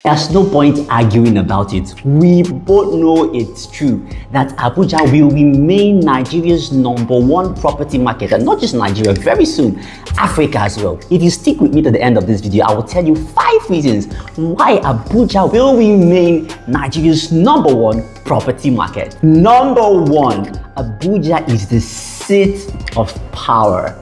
There's no point arguing about it. We both know it's true that Abuja will remain Nigeria's #1 property market, and not just Nigeria, very soon Africa as well. If you stick with me to the end of this video, I will tell you 5 reasons why Abuja will remain Nigeria's #1 property market. Number 1, Abuja is the seat of power.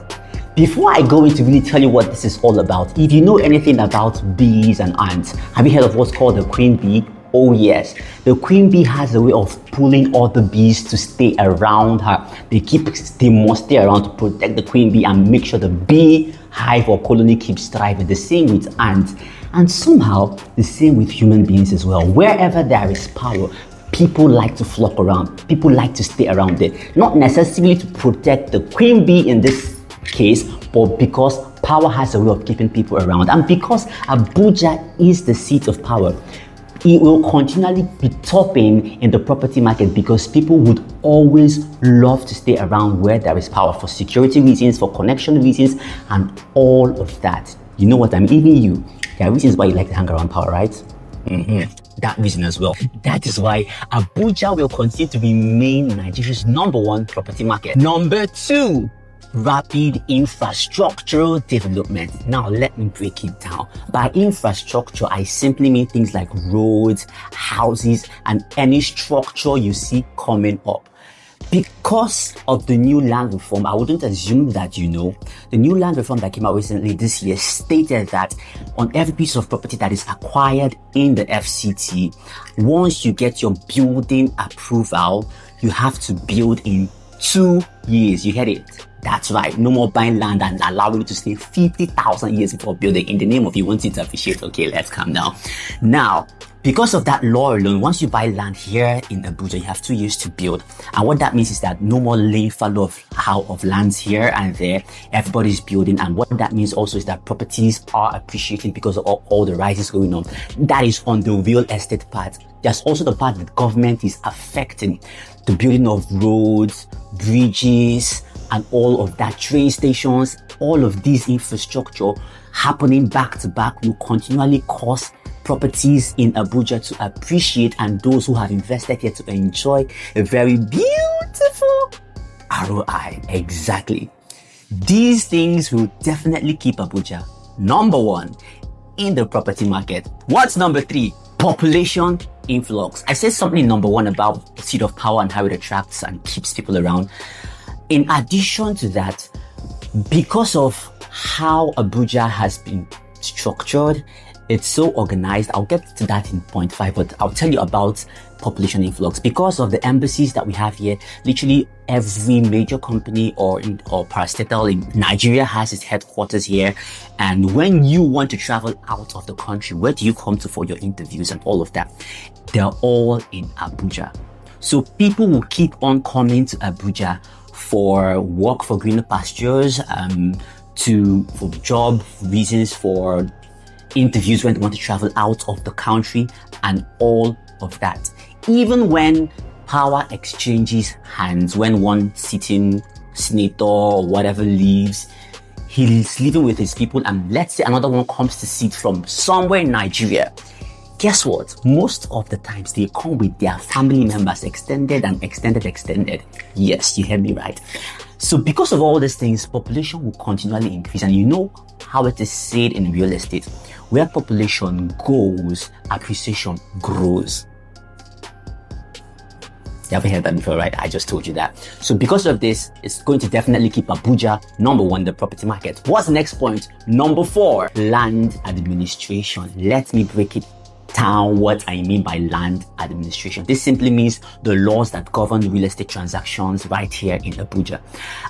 Before I go into really tell you what this is all about, if you know anything about bees and ants, have you heard of what's called the queen bee? Oh yes, the queen bee has a way of pulling all the bees to stay around her. They must stay around to protect the queen bee and make sure the bee hive or colony keeps thriving. The same with ants, and somehow the same with human beings as well. Wherever there is power, people like to flock around. People like to stay around it, not necessarily to protect the queen bee in this case, but because power has a way of keeping people around, and because Abuja is the seat of power, it will continually be topping in the property market because people would always love to stay around where there is power for security reasons, for connection reasons, and all of that. You know what I mean? Even you, there are reasons why you like to hang around power, right? That reason as well. That is why Abuja will continue to remain Nigeria's #1 property market. Number 2, rapid infrastructural development. Now let me break it down. By infrastructure, I simply mean things like roads, houses, and any structure you see coming up. Because of the new land reform, I wouldn't assume that you know, the new land reform that came out recently this year stated that on every piece of property that is acquired in the FCT, once you get your building approval, you have to build in 2 years. You heard it? That's right. No more buying land and allowing it to stay 50,000 years before building in the name of you want it to appreciate. Okay, let's calm down. Now, because of that law alone, once you buy land here in Abuja, you have 2 years to build. And what that means is that no more laying fallow of lands here and there. Everybody's building. And what that means also is that properties are appreciating because of all the rises going on. That is on the real estate part. There's also the part that government is affecting. The building of roads, bridges, and all of that, train stations, all of these infrastructure happening back to back will continually cause properties in Abuja to appreciate, and those who have invested here to enjoy a very beautiful ROI. Exactly. These things will definitely keep Abuja #1 in the property market. What's number 3? Population influx. I said something #1 about the seat of power and how it attracts and keeps people around. In addition to that, because of how Abuja has been structured, it's so organized. I'll get to that in point 5, but I'll tell you about population influx. Because of the embassies that we have here, literally every major company or parastatal in Nigeria has its headquarters here. And when you want to travel out of the country, where do you come to for your interviews and all of that? They're all in Abuja. So people will keep on coming to Abuja for work, for greener pastures, for job reasons, for interviews when they want to travel out of the country, and all of that. Even when power exchanges hands, when one sitting senator or whatever leaves, he's living with his people, and let's say another one comes to sit from somewhere in Nigeria. Guess what? Most of the times they come with their family members, extended and extended. Yes, you heard me right. So because of all these things, population will continually increase. And you know how it is said in real estate, where population goes, appreciation grows. You haven't heard that before, right? I just told you that. So because of this, it's going to definitely keep Abuja #1 in the property market. What's the next point? Number 4, land administration. Let me break it down what I mean by land administration. This simply means the laws that govern real estate transactions right here in Abuja.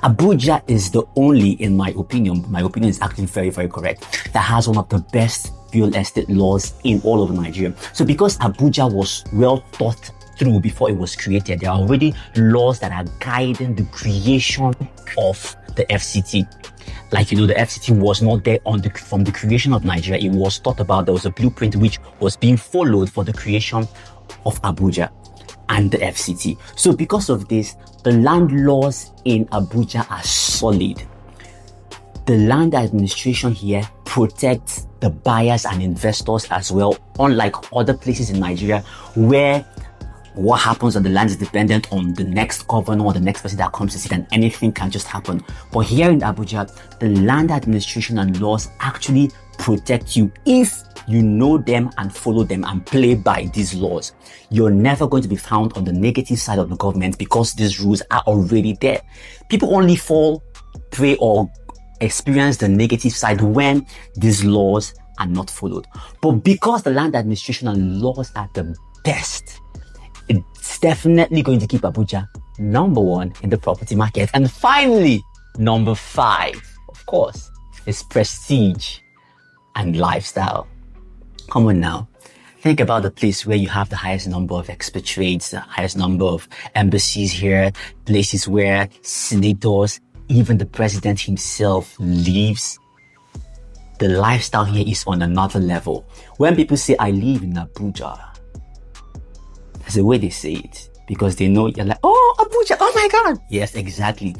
Abuja is the only, in my opinion is actually very, very correct, that has one of the best real estate laws in all of Nigeria. So because Abuja was well thought through before it was created, there are already laws that are guiding the creation of the FCT. Like, you know, the FCT was not there from the creation of Nigeria. It was thought about. There was a blueprint which was being followed for the creation of Abuja and the FCT. So because of this, the land laws in Abuja are solid. The land administration here protects the buyers and investors as well, unlike other places in Nigeria where what happens on the land is dependent on the next governor or the next person that comes to sit, and anything can just happen. But here in Abuja, the land administration and laws actually protect you if you know them and follow them and play by these laws. You're never going to be found on the negative side of the government because these rules are already there. People only fall prey or experience the negative side when these laws are not followed. But because the land administration and laws are the best, it's definitely going to keep Abuja number one in the property market. And finally, number 5, of course, is prestige and lifestyle. Come on now. Think about the place where you have the highest number of expatriates, the highest number of embassies here, places where senators, even the president himself lives. The lifestyle here is on another level. When people say, I live in Abuja, that's the way they say it, because they know you're like, oh, Abuja, oh my God. Yes, exactly.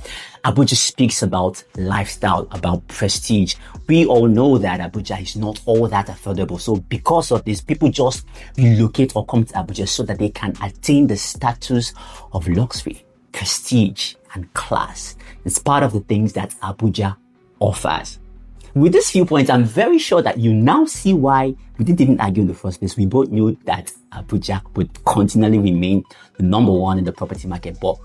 Abuja speaks about lifestyle, about prestige. We all know that Abuja is not all that affordable. So because of this, people just relocate or come to Abuja so that they can attain the status of luxury, prestige, and class. It's part of the things that Abuja offers. With these few points, I'm very sure that you now see why we didn't even argue in the first place. We both knew that Abuja would continually remain the number one in the property market. But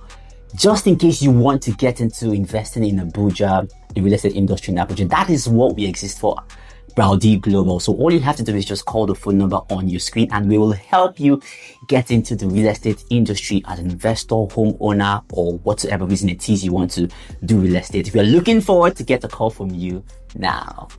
just in case you want to get into investing in Abuja, the real estate industry in Abuja, that is what we exist for. Browdy Global. So all you have to do is just call the phone number on your screen and we will help you get into the real estate industry as an investor, homeowner, or whatsoever reason it is you want to do real estate. We are looking forward to get a call from you now.